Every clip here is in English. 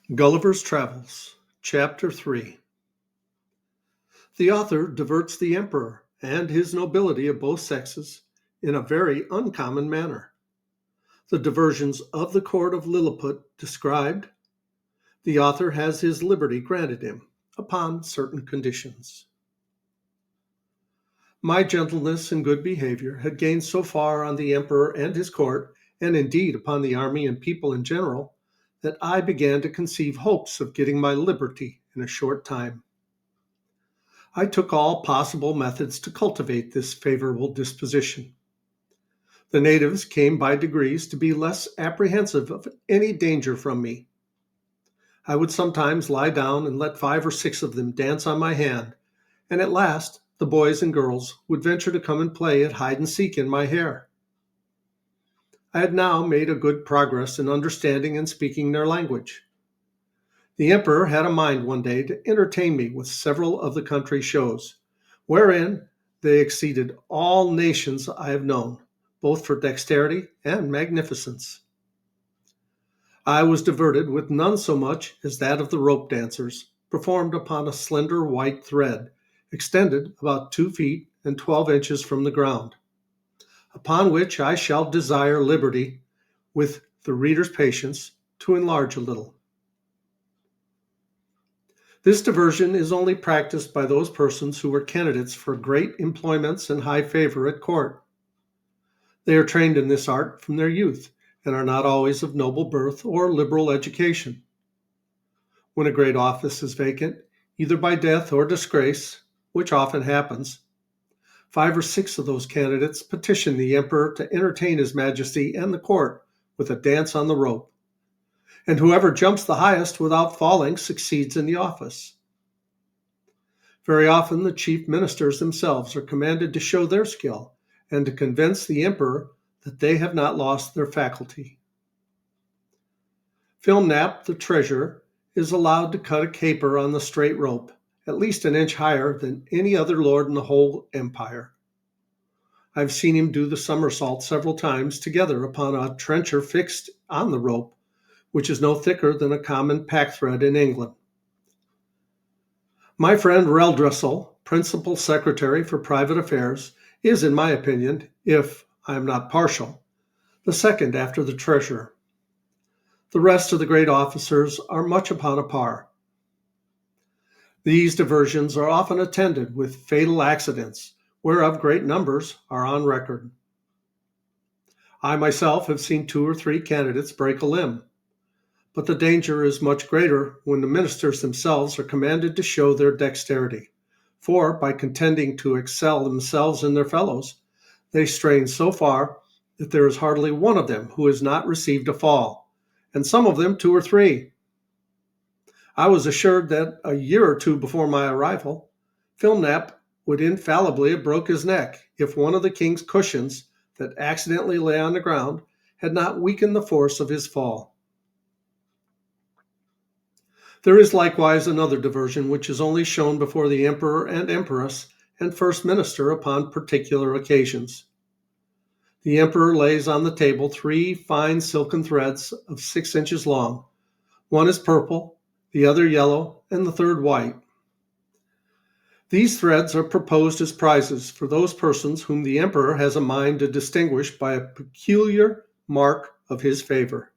Gulliver's Travels, Chapter 3. The author diverts the emperor and his nobility of both sexes in a very uncommon manner. The diversions of the court of Lilliput described, the author has his liberty granted him upon certain conditions. My gentleness and good behavior had gained so far on the emperor and his court, and indeed upon the army and people in general, that I began to conceive hopes of getting my liberty in a short time. I took all possible methods to cultivate this favorable disposition. The natives came by degrees to be less apprehensive of any danger from me. I would sometimes lie down and let 5 or 6 of them dance on my hand, and at last the boys and girls would venture to come and play at hide and seek in my hair. I had now made a good progress in understanding and speaking their language. The emperor had a mind one day to entertain me with several of the country shows, wherein they exceeded all nations I have known, both for dexterity and magnificence. I was diverted with none so much as that of the rope dancers, performed upon a slender white thread, extended about 2 feet and 12 inches from the ground, upon which I shall desire liberty, with the reader's patience, to enlarge a little. This diversion is only practiced by those persons who were candidates for great employments and high favor at court. They are trained in this art from their youth, and are not always of noble birth or liberal education. When a great office is vacant, either by death or disgrace, which often happens, 5 or 6 of those candidates petition the emperor to entertain his majesty and the court with a dance on the rope, and whoever jumps the highest without falling succeeds in the office. Very often the chief ministers themselves are commanded to show their skill and to convince the emperor that they have not lost their faculty. Filmnap, the treasurer, is allowed to cut a caper on the straight rope, at least an inch higher than any other lord in the whole empire. I've seen him do the somersault several times together upon a trencher fixed on the rope, which is no thicker than a common packthread in England. My friend Reldressel, principal secretary for private affairs, is, in my opinion, if I am not partial, the second after the treasurer. The rest of the great officers are much upon a par. These diversions are often attended with fatal accidents, whereof great numbers are on record. I myself have seen 2 or 3 candidates break a limb, but the danger is much greater when the ministers themselves are commanded to show their dexterity, for by contending to excel themselves and their fellows, they strain so far that there is hardly one of them who has not received a fall, and some of them 2 or 3. I was assured that a year or 2 before my arrival, Filmnap would infallibly have broke his neck if one of the king's cushions that accidentally lay on the ground had not weakened the force of his fall. There is likewise another diversion which is only shown before the emperor and empress and first minister upon particular occasions. The emperor lays on the table 3 fine silken threads of 6 inches long. One is purple, the other yellow, and the third white. These threads are proposed as prizes for those persons whom the emperor has a mind to distinguish by a peculiar mark of his favor.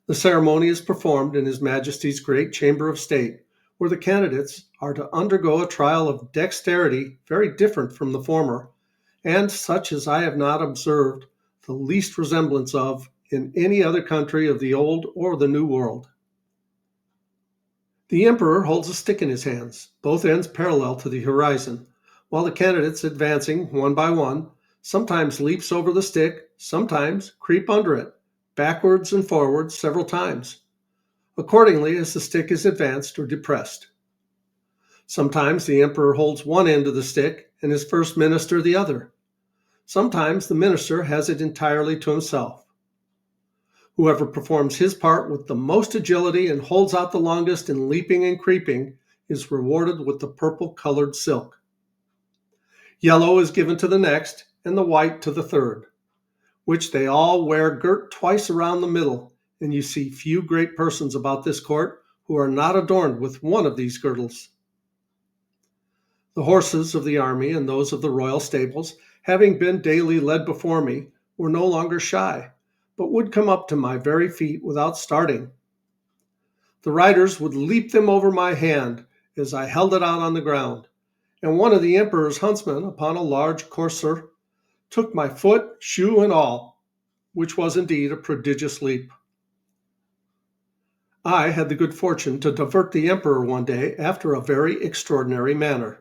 The ceremony is performed in His Majesty's great chamber of state, where the candidates are to undergo a trial of dexterity very different from the former, and such as I have not observed the least resemblance of in any other country of the Old or the New World. The emperor holds a stick in his hands, both ends parallel to the horizon, while the candidates, advancing one by one, sometimes leaps over the stick, sometimes creep under it, backwards and forwards several times, accordingly as the stick is advanced or depressed. Sometimes the emperor holds one end of the stick and his first minister the other. Sometimes the minister has it entirely to himself. Whoever performs his part with the most agility and holds out the longest in leaping and creeping is rewarded with the purple-colored silk. Yellow is given to the next, and the white to the third, which they all wear girt twice around the middle, and you see few great persons about this court who are not adorned with one of these girdles. The horses of the army and those of the royal stables, having been daily led before me, were no longer shy, but would come up to my very feet without starting. The riders would leap them over my hand as I held it out on the ground, and one of the emperor's huntsmen, upon a large courser, took my foot, shoe, and all, which was indeed a prodigious leap. I had the good fortune to divert the emperor one day after a very extraordinary manner.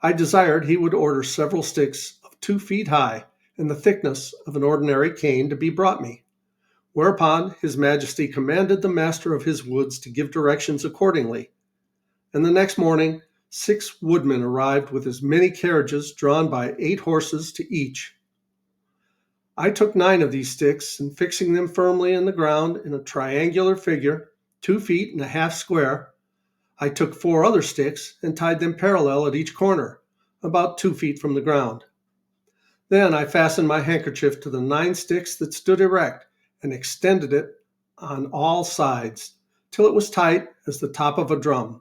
I desired he would order several sticks of 2 feet high and the thickness of an ordinary cane to be brought me, whereupon his majesty commanded the master of his woods to give directions accordingly, and the next morning 6 woodmen arrived with as many carriages drawn by 8 horses to each. I took 9 of these sticks, and fixing them firmly in the ground in a triangular figure, 2 feet and a half square, I took 4 other sticks and tied them parallel at each corner, about 2 feet from the ground. Then I fastened my handkerchief to the 9 sticks that stood erect and extended it on all sides till it was tight as the top of a drum,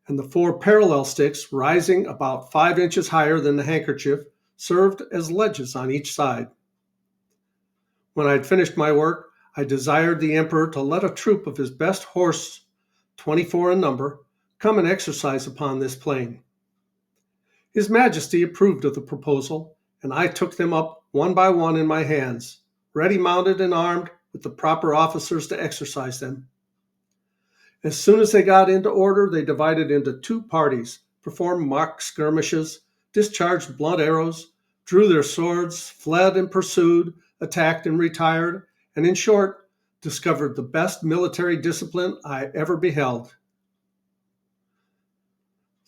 and the 4 parallel sticks, rising about 5 inches higher than the handkerchief, served as ledges on each side. When I had finished my work, I desired the emperor to let a troop of his best horse, 24 in number, come and exercise upon this plain. His majesty approved of the proposal, and I took them up one by one in my hands, ready mounted and armed, with the proper officers to exercise them. As soon as they got into order, they divided into 2 parties, performed mock skirmishes, discharged blunt arrows, drew their swords, fled and pursued, attacked and retired, and in short, discovered the best military discipline I ever beheld.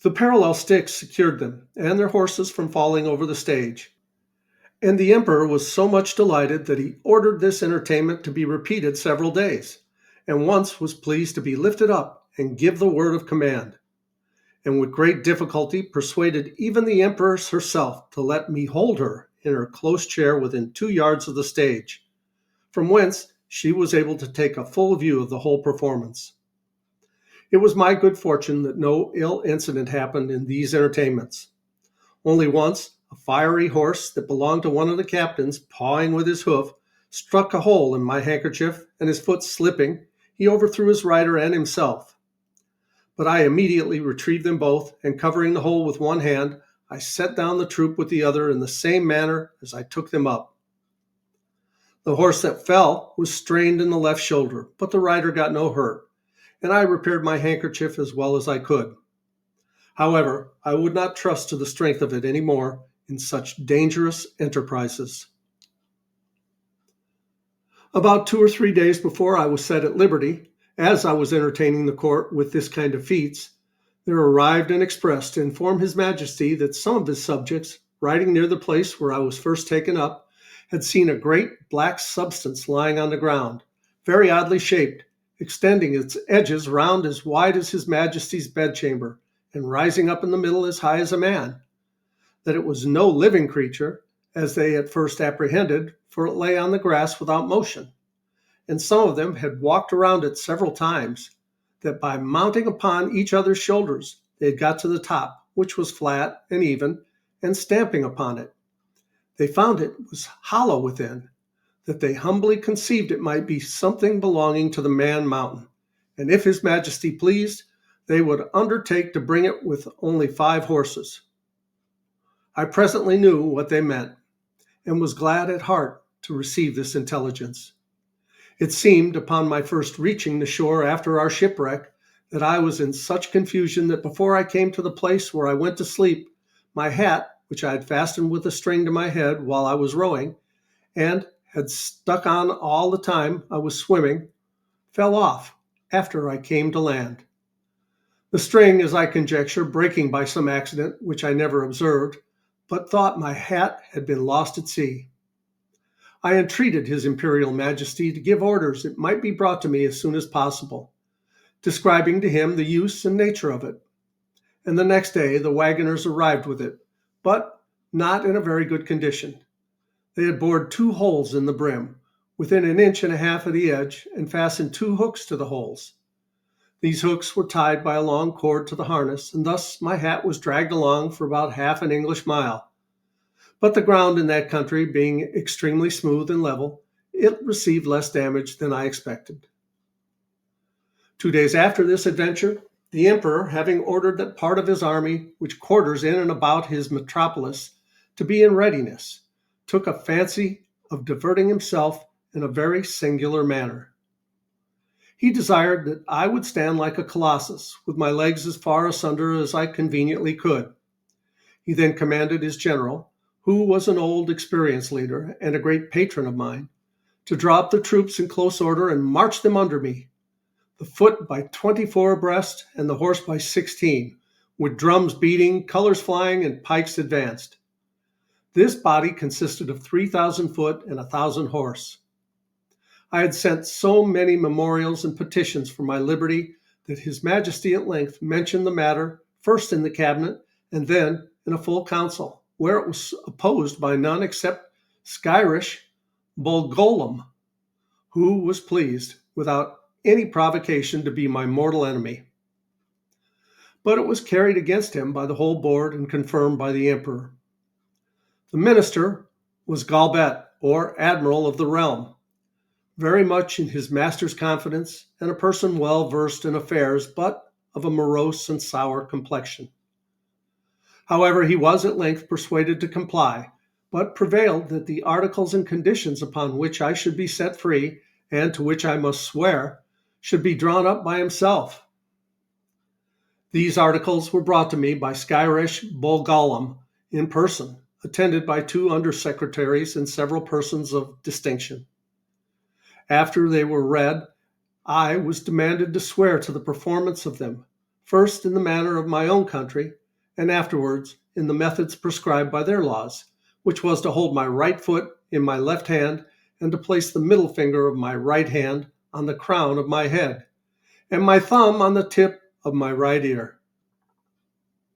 The parallel sticks secured them and their horses from falling over the stage, and the emperor was so much delighted that he ordered this entertainment to be repeated several days, and once was pleased to be lifted up and give the word of command, and with great difficulty persuaded even the empress herself to let me hold her in her close chair within 2 yards of the stage, from whence she was able to take a full view of the whole performance. It was my good fortune that no ill incident happened in these entertainments. Only once a fiery horse that belonged to one of the captains, pawing with his hoof, struck a hole in my handkerchief, and his foot slipping, he overthrew his rider and himself. But I immediately retrieved them both, and covering the hole with one hand, I set down the troop with the other in the same manner as I took them up. The horse that fell was strained in the left shoulder, but the rider got no hurt, and I repaired my handkerchief as well as I could. However, I would not trust to the strength of it any more in such dangerous enterprises. About 2 or 3 days before I was set at liberty, as I was entertaining the court with this kind of feats, there arrived an express to inform his majesty that some of his subjects, riding near the place where I was first taken up, had seen a great black substance lying on the ground, very oddly shaped, extending its edges round as wide as his majesty's bedchamber, and rising up in the middle as high as a man; that it was no living creature, as they at first apprehended, for it lay on the grass without motion, and some of them had walked around it several times; that by mounting upon each other's shoulders they had got to the top, which was flat and even, and stamping upon it, they found it was hollow within; that they humbly conceived it might be something belonging to the Man Mountain, and if his majesty pleased, they would undertake to bring it with only 5 horses. I presently knew what they meant, and was glad at heart to receive this intelligence. It seemed, upon my first reaching the shore after our shipwreck, that I was in such confusion that before I came to the place where I went to sleep, my hat, which I had fastened with a string to my head while I was rowing, and had stuck on all the time I was swimming, fell off after I came to land. The string, as I conjecture, breaking by some accident which I never observed, but thought my hat had been lost at sea. I entreated his imperial majesty to give orders it might be brought to me as soon as possible, describing to him the use and nature of it, and the next day the wagoners arrived with it, but not in a very good condition. They had bored 2 holes in the brim, within an inch and a half of the edge, and fastened two hooks to the holes. These hooks were tied by a long cord to the harness, and thus my hat was dragged along for about half an English mile. But the ground in that country being extremely smooth and level, it received less damage than I expected. 2 days after this adventure, the emperor, having ordered that part of his army, which quarters in and about his metropolis, to be in readiness, took a fancy of diverting himself in a very singular manner. He desired that I would stand like a colossus, with my legs as far asunder as I conveniently could. He then commanded his general, who was an old, experienced leader and a great patron of mine, to draw up the troops in close order and march them under me, the foot by 24 abreast and the horse by 16, with drums beating, colors flying, and pikes advanced. This body consisted of 3,000 foot and 1,000 horse. I had sent so many memorials and petitions for my liberty that His Majesty at length mentioned the matter, first in the cabinet and then in a full council, where it was opposed by none except Skyrish Bolgolam, who was pleased, without any provocation, to be my mortal enemy. But it was carried against him by the whole board and confirmed by the emperor. The minister was Galbet, or admiral of the realm, very much in his master's confidence, and a person well versed in affairs, but of a morose and sour complexion. However, he was at length persuaded to comply, but prevailed that the articles and conditions upon which I should be set free, and to which I must swear, should be drawn up by himself. These articles were brought to me by Skyrish Bolgolam in person, attended by 2 undersecretaries and several persons of distinction. After they were read, I was demanded to swear to the performance of them, first in the manner of my own country, and afterwards in the methods prescribed by their laws, which was to hold my right foot in my left hand and to place the middle finger of my right hand on the crown of my head, and my thumb on the tip of my right ear.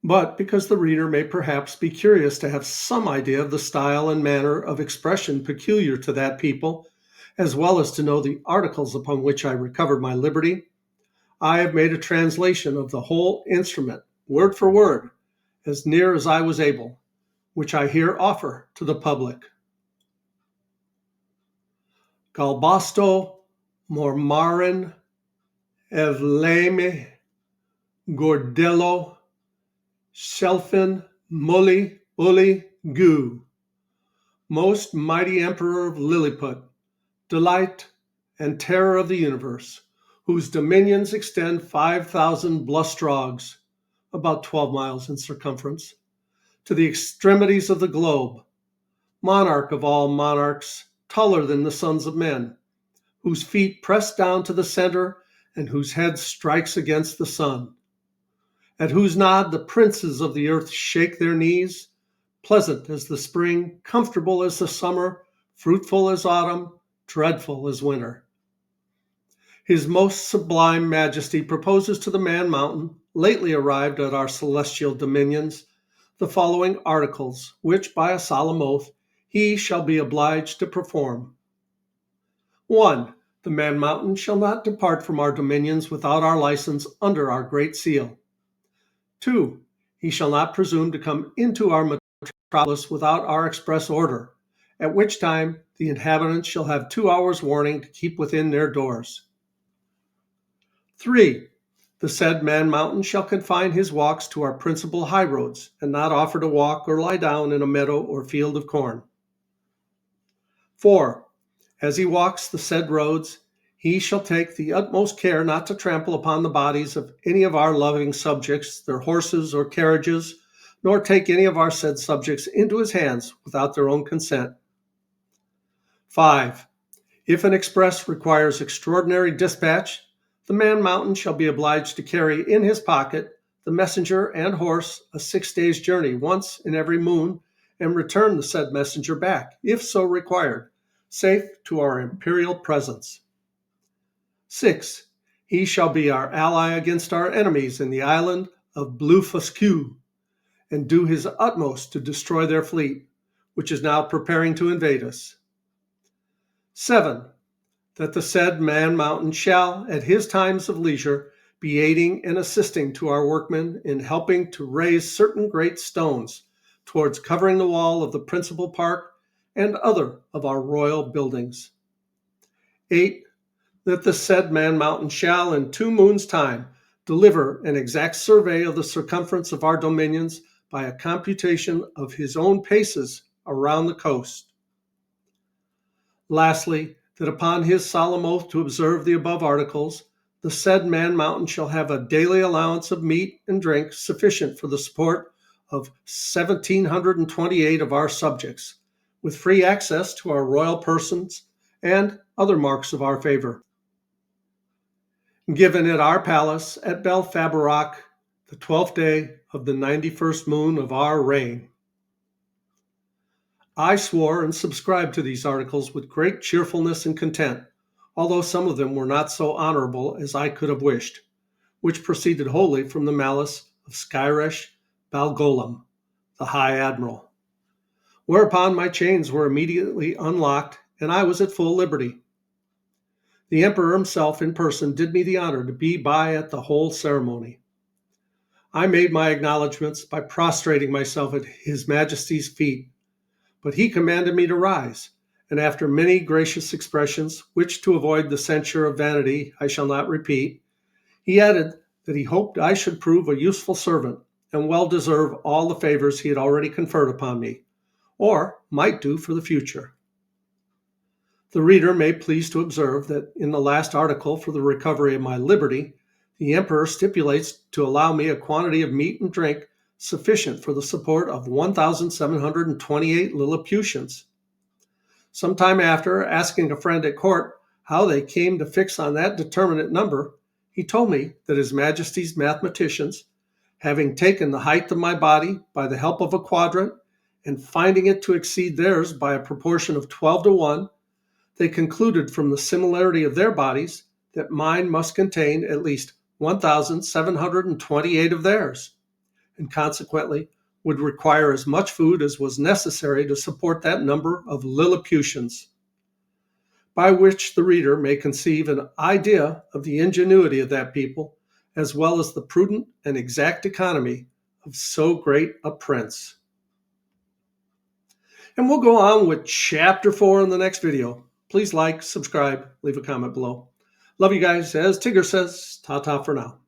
But because the reader may perhaps be curious to have some idea of the style and manner of expression peculiar to that people, as well as to know the articles upon which I recovered my liberty, I have made a translation of the whole instrument, word for word, as near as I was able, which I here offer to the public. Galbasto mormarin evleme gordello Shelfin Mully Uli Gu, most mighty emperor of Lilliput, delight and terror of the universe, whose dominions extend 5,000 blustrogs, about 12 miles in circumference, to the extremities of the globe, monarch of all monarchs, taller than the sons of men, whose feet press down to the center and whose head strikes against the sun, at whose nod the princes of the earth shake their knees, pleasant as the spring, comfortable as the summer, fruitful as autumn, dreadful as winter. His most sublime majesty proposes to the Man Mountain, lately arrived at our celestial dominions, the following articles, which by a solemn oath he shall be obliged to perform. 1. The Man Mountain shall not depart from our dominions without our license under our great seal. 2. He shall not presume to come into our metropolis without our express order, at which time the inhabitants shall have 2 hours' warning to keep within their doors. 3. The said Man Mountain shall confine his walks to our principal highroads, and not offer to walk or lie down in a meadow or field of corn. 4. As he walks the said roads, he shall take the utmost care not to trample upon the bodies of any of our loving subjects, their horses or carriages, nor take any of our said subjects into his hands without their own consent. 5. If an express requires extraordinary dispatch, the Man Mountain shall be obliged to carry in his pocket the messenger and horse a 6 days' journey once in every moon, and return the said messenger back, if so required, safe to our imperial presence. 6. He shall be our ally against our enemies in the island of Blefuscu, and do his utmost to destroy their fleet, which is now preparing to invade us. 7. That the said man mountain shall, at his times of leisure, be aiding and assisting to our workmen in helping to raise certain great stones towards covering the wall of the principal park and other of our royal buildings. 8. That the said man mountain shall, in 2 moons' time, deliver an exact survey of the circumference of our dominions by a computation of his own paces around the coast. Lastly, that upon his solemn oath to observe the above articles, the said man mountain shall have a daily allowance of meat and drink sufficient for the support of 1,728 of our subjects, with free access to our royal persons and other marks of our favor. Given at our palace at Belfabarock, the 12th day of the 91st moon of our reign. I swore and subscribed to these articles with great cheerfulness and content, although some of them were not so honorable as I could have wished, which proceeded wholly from the malice of Skyresh Balgolam, the High Admiral. Whereupon my chains were immediately unlocked, and I was at full liberty. The Emperor himself in person did me the honor to be by at the whole ceremony. I made my acknowledgments by prostrating myself at His Majesty's feet, but he commanded me to rise, and after many gracious expressions, which to avoid the censure of vanity I shall not repeat, he added that he hoped I should prove a useful servant and well deserve all the favors he had already conferred upon me, or might do for the future. The reader may please to observe that in the last article for the recovery of my liberty, the Emperor stipulates to allow me a quantity of meat and drink sufficient for the support of 1,728 Lilliputians. Some time after, asking a friend at court how they came to fix on that determinate number, he told me that His Majesty's mathematicians, having taken the height of my body by the help of a quadrant, and finding it to exceed theirs by a proportion of 12 to 1, they concluded from the similarity of their bodies that mine must contain at least 1,728 of theirs, and consequently would require as much food as was necessary to support that number of Lilliputians, by which the reader may conceive an idea of the ingenuity of that people, as well as the prudent and exact economy of so great a prince. And we'll go on with Chapter 4 in the next video. Please like, subscribe, leave a comment below. Love you guys. As Tigger says, ta-ta for now.